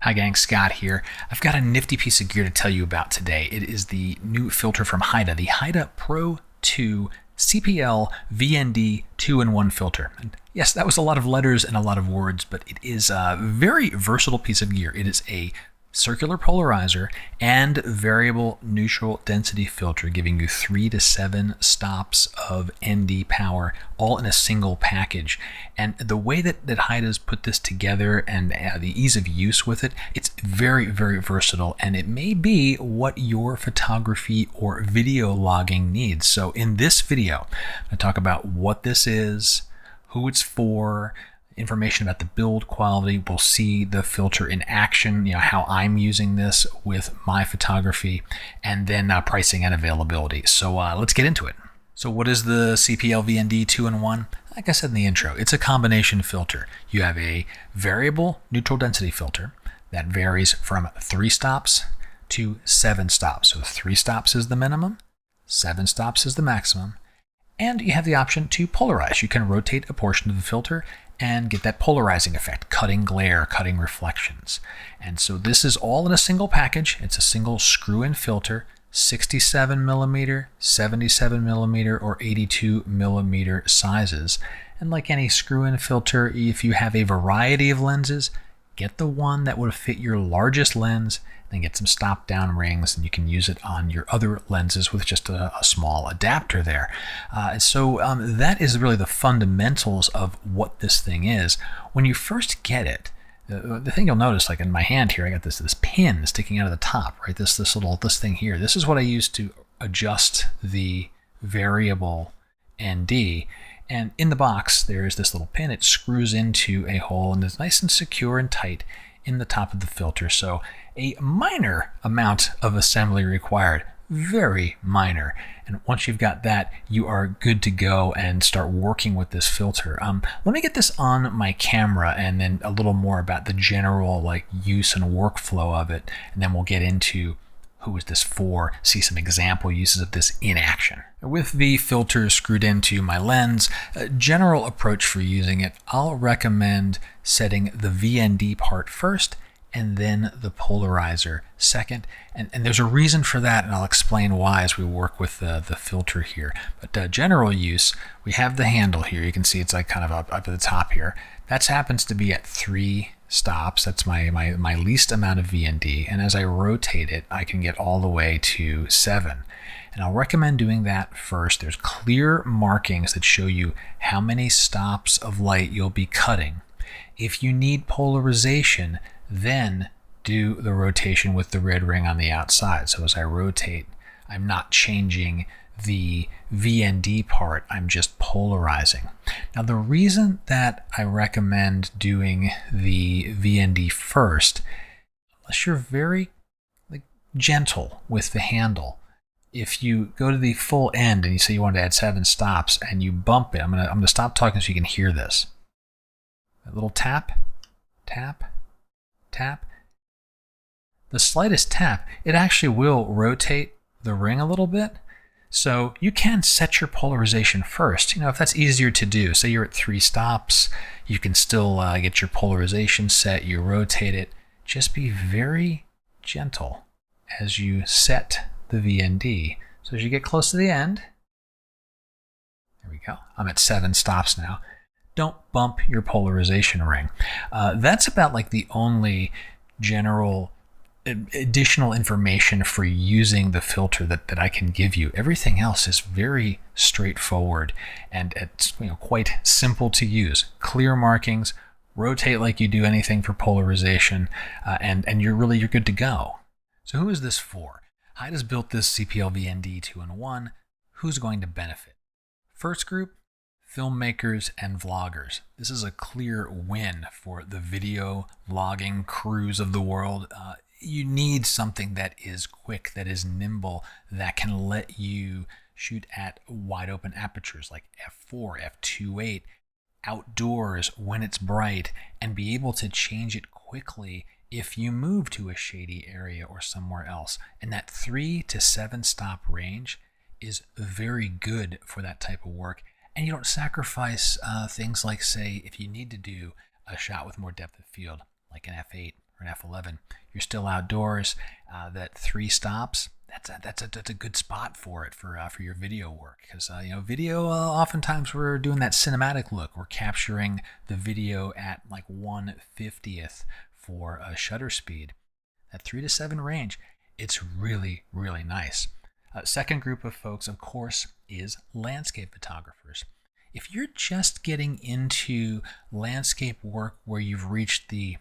Hi gang, Scott here. I've got a nifty piece of gear to tell you about today. It is the new filter from Haida, the Haida Pro II CPL-VND 2-in-1 filter. And yes, that was a lot of letters and a lot of words, but it is a very versatile piece of gear. It is a circular polarizer and variable neutral density filter, giving you 3 to 7 stops of ND power, all in a single package. And the way that Haida's put this together and the ease of use with it, it's very, very versatile, and it may be what your photography or video logging needs. So in this video, I'm going to talk about what this is, who it's for, information about the build quality. We'll see the filter in action, how I'm using this with my photography, and then pricing and availability. So let's get into it. So what is the CPL-VND 2-in-1? Like I said in the intro, it's a combination filter. You have a variable neutral density filter that varies from 3 stops to 7 stops. So 3 stops is the minimum, 7 stops is the maximum, and you have the option to polarize. You can rotate a portion of the filter and get that polarizing effect, cutting glare, cutting reflections. And so this is all in a single package. It's a single screw-in filter, 67 millimeter, 77 millimeter, or 82 millimeter sizes. And like any screw-in filter, if you have a variety of lenses, get the one that would fit your largest lens, then get some stop down rings, and you can use it on your other lenses with just a small adapter there. So that is really the fundamentals of what this thing is. When you first get it, the thing you'll notice, like in my hand here, I got this pin sticking out of the top, right? This thing here. This is what I use to adjust the variable ND. And in the box, there is this little pin. It screws into a hole and is nice and secure and tight in the top of the filter. So a minor amount of assembly required, very minor. And once you've got that, you are good to go and start working with this filter. Let me get this on my camera and then a little more about the general use and workflow of it. And then we'll get into who is this for, see some example uses of this in action. With the filter screwed into my lens, a general approach for using it, I'll recommend setting the VND part first and then the polarizer second. And there's a reason for that, and I'll explain why as we work with the filter here. But general use, we have the handle here. You can see it's kind of up at the top here. That happens to be at 3 stops. That's my least amount of VND. And as I rotate it, I can get all the way to 7. And I'll recommend doing that first. There's clear markings that show you how many stops of light you'll be cutting. If you need polarization, then do the rotation with the red ring on the outside. So as I rotate, I'm not changing the VND part, I'm just polarizing. Now the reason that I recommend doing the VND first, unless you're very gentle with the handle, if you go to the full end and you say you want to add 7 stops and you bump it, I'm gonna stop talking so you can hear this. A little tap, tap, tap. The slightest tap, it actually will rotate the ring a little bit. So you can set your polarization first. If that's easier to do, say you're at 3 stops, you can still get your polarization set, you rotate it. Just be very gentle as you set the VND. So as you get close to the end, there we go, I'm at 7 stops now. Don't bump your polarization ring. That's about the only general additional information for using the filter that I can give you. Everything else is very straightforward and it's quite simple to use. Clear markings, rotate like you do anything for polarization, and you're good to go. So who is this for? Haida's built this CPL-VND 2-in-1. Who's going to benefit? First group, filmmakers and vloggers. This is a clear win for the video logging crews of the world. You need something that is quick, that is nimble, that can let you shoot at wide open apertures like f4, f2.8, outdoors when it's bright, and be able to change it quickly if you move to a shady area or somewhere else. And that 3 to 7 stop range is very good for that type of work. And you don't sacrifice things like, say, if you need to do a shot with more depth of field, like an f8 or an F11. You're still outdoors. That 3 stops, that's a good spot for it for your video work, because video, oftentimes we're doing that cinematic look. We're capturing the video at like 1/50th for shutter speed. That 3 to 7 range, it's really, really nice. Second group of folks, of course, is landscape photographers. If you're just getting into landscape work where you've reached the,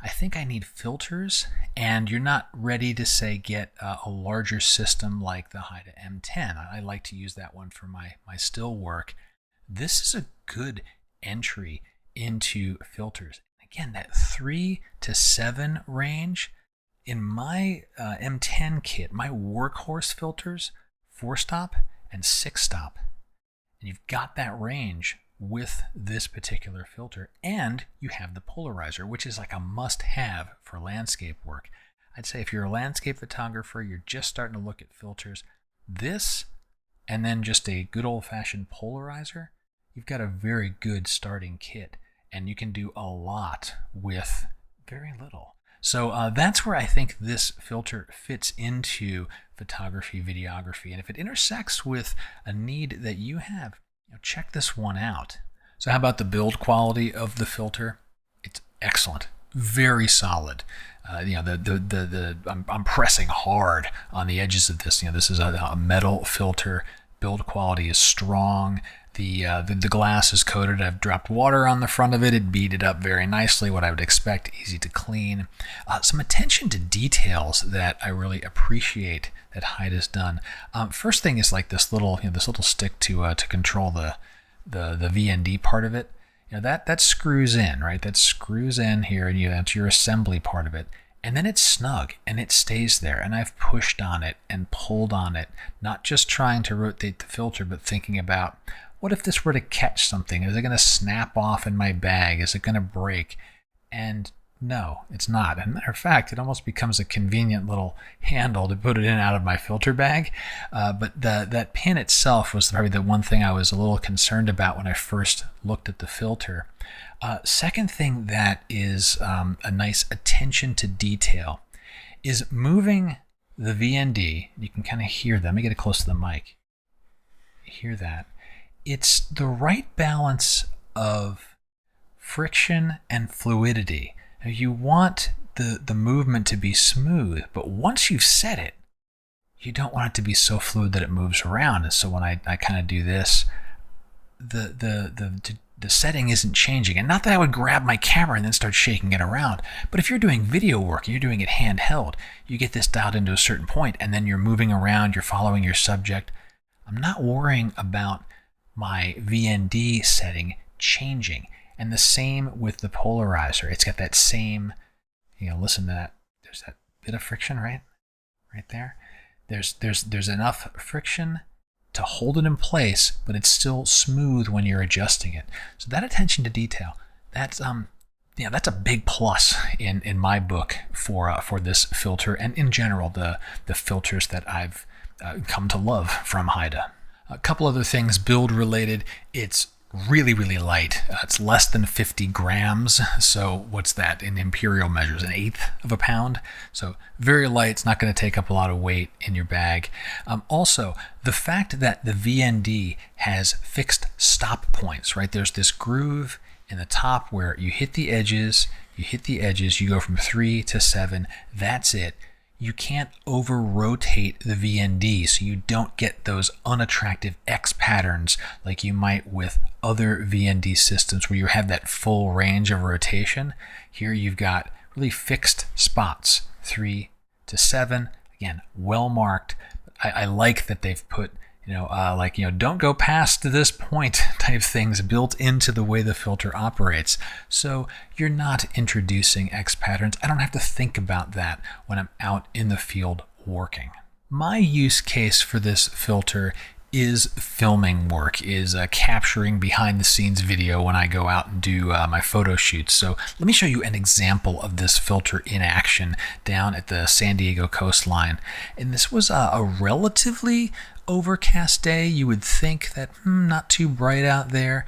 I think I need filters, and you're not ready to, say, get a larger system like the Haida M10. I like to use that one for my still work. This is a good entry into filters. Again, that 3 to 7 range. In my M10 kit, my workhorse filters, 4-stop and 6-stop. And you've got that range with this particular filter, and you have the polarizer, which is like a must-have for landscape work. I'd say if you're a landscape photographer, you're just starting to look at filters, this and then just a good old-fashioned polarizer, you've got a very good starting kit, and you can do a lot with very little. So that's where I think this filter fits into photography, videography. And if it intersects with a need that you have, check this one out. So how about the build quality of the filter? It's excellent, very solid. I'm pressing hard on the edges of this. This is a metal filter. Build quality is strong. The glass is coated. I've dropped water on the front of it. It beat it up very nicely, what I would expect, easy to clean. Some attention to details that I really appreciate that Haida's done. First thing is like this little stick to control the VND part of it. That screws in, right? That screws in here, and that's your assembly part of it. And then it's snug and it stays there. And I've pushed on it and pulled on it, not just trying to rotate the filter, but thinking about, what if this were to catch something? Is it going to snap off in my bag? Is it going to break? And no, it's not. As a matter of fact, it almost becomes a convenient little handle to put it in and out of my filter bag. But that pin itself was probably the one thing I was a little concerned about when I first looked at the filter. Second thing that is a nice attention to detail is moving the VND. You can kind of hear that. Let me get it close to the mic. You hear that? It's the right balance of friction and fluidity. Now, you want the movement to be smooth, but once you've set it, you don't want it to be so fluid that it moves around. And so when I kind of do this, the setting isn't changing. And not that I would grab my camera and then start shaking it around, but if you're doing video work and you're doing it handheld, you get this dialed into a certain point and then you're moving around, you're following your subject. I'm not worrying about my VND setting changing. And the same with the polarizer. It's got that same, listen to that. There's that bit of friction, right there. There's enough friction to hold it in place, but it's still smooth when you're adjusting it. So that attention to detail, that's a big plus in my book for this filter, and in general the filters that I've come to love from Haida. A couple other things build related. It's really, really light. It's less than 50 grams. So what's that in imperial measures? 1/8 of a pound. So very light. It's not going to take up a lot of weight in your bag. Also, the fact that the VND has fixed stop points, right? There's this groove in the top where you hit the edges, you go from 3 to 7. That's it. You can't over rotate the VND, so you don't get those unattractive X patterns like you might with other VND systems where you have that full range of rotation. Here you've got really fixed spots, 3 to 7. Again, well marked. I like that they've put don't go past this point type things built into the way the filter operates. So you're not introducing X patterns. I don't have to think about that when I'm out in the field working. My use case for this filter is filming work, is capturing behind the scenes video when I go out and do my photo shoots. So let me show you an example of this filter in action down at the San Diego coastline. And this was a relatively overcast day. You would think that not too bright out there,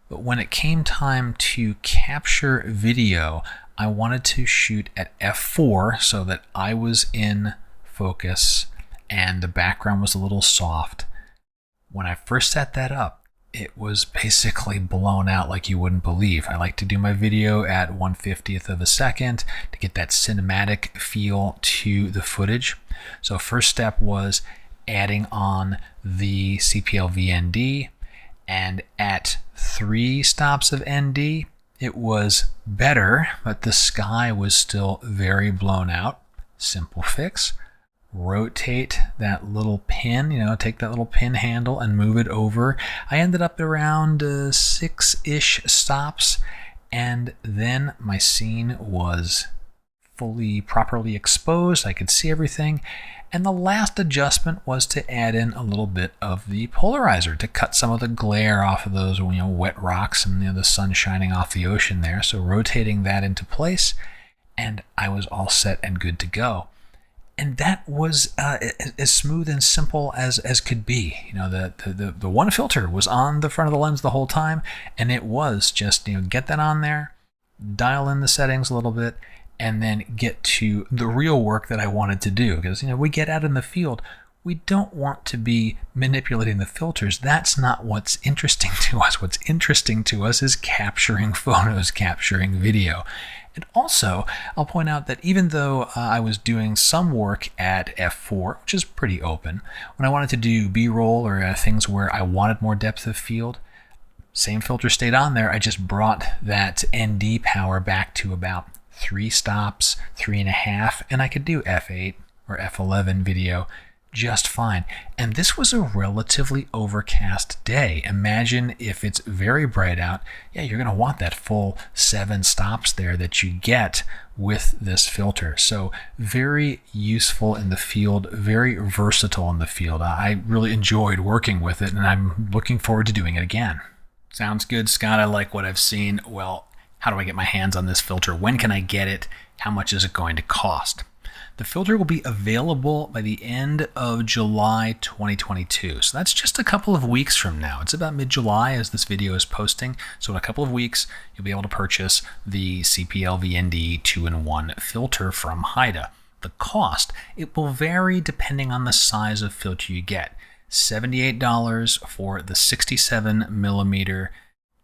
but when it came time to capture video, I wanted to shoot at f4 so that I was in focus and the background was a little soft. When I first set that up, it was basically blown out like you wouldn't believe. I like to do my video at 1/50th of a second to get that cinematic feel to the footage. So first step was adding on the CPL-VND, and at 3 stops of ND, it was better, but the sky was still very blown out. Simple fix. Rotate that little pin, take that little pin handle and move it over. I ended up around 6-ish stops, and then my scene was properly exposed. I could see everything. And the last adjustment was to add in a little bit of the polarizer to cut some of the glare off of those wet rocks and the sun shining off the ocean there. So rotating that into place, and I was all set and good to go. And that was as smooth and simple as could be. The one filter was on the front of the lens the whole time, and it was just get that on there, dial in the settings a little bit, and then get to the real work that I wanted to do. Because we get out in the field, we don't want to be manipulating the filters. That's not what's interesting to us. What's interesting to us is capturing photos, capturing video. And also, I'll point out that even though I was doing some work at f4, which is pretty open, when I wanted to do B-roll or things where I wanted more depth of field, same filter stayed on there. I just brought that ND power back to about 3 stops, 3.5, and I could do f8 or f11 video just fine. And this was a relatively overcast day. Imagine if it's very bright out. Yeah, you're going to want that full 7 stops there that you get with this filter. So very useful in the field, very versatile in the field. I really enjoyed working with it, and I'm looking forward to doing it again. Sounds good, Scott. I like what I've seen. Well, how do I get my hands on this filter? When can I get it? How much is it going to cost? The filter will be available by the end of July 2022. So that's just a couple of weeks from now. It's about mid-July as this video is posting. So in a couple of weeks, you'll be able to purchase the CPL-VND 2-in-1 filter from Haida. The cost, it will vary depending on the size of filter you get. $78 for the 67mm,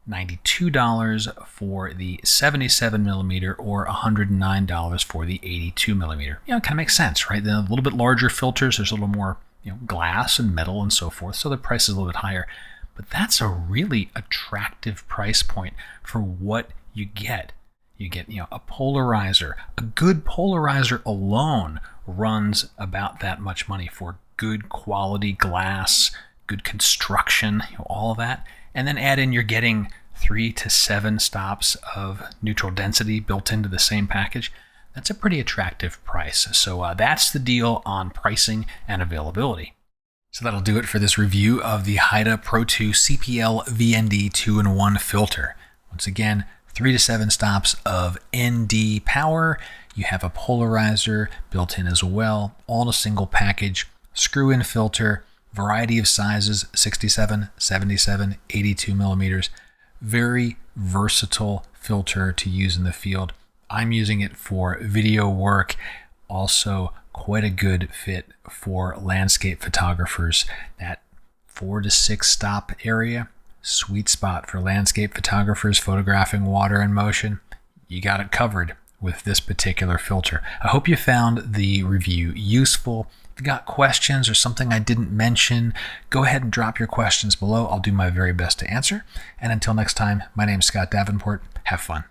$92 for the 77mm, or $109 for the 82mm. It kind of makes sense, right? Then a little bit larger filters, there's a little more glass and metal and so forth, so the price is a little bit higher. But that's a really attractive price point for what you get. You get a polarizer. A good polarizer alone runs about that much money for good quality glass, good construction, all of that. And then add in, you're getting 3 to 7 stops of neutral density built into the same package. That's a pretty attractive price. So that's the deal on pricing and availability. So that'll do it for this review of the Haida Pro II CPL-VND 2-in-1 filter. Once again, 3 to 7 stops of ND power. You have a polarizer built in as well, all in a single package. Screw-in filter. Variety of sizes, 67, 77, 82mm. Very versatile filter to use in the field. I'm using it for video work. Also quite a good fit for landscape photographers. That 4 to 6 stop area, sweet spot for landscape photographers photographing water in motion. You got it covered with this particular filter. I hope you found the review useful. If you got questions or something I didn't mention, go ahead and drop your questions below. I'll do my very best to answer. And until next time, my name is Scott Davenport. Have fun.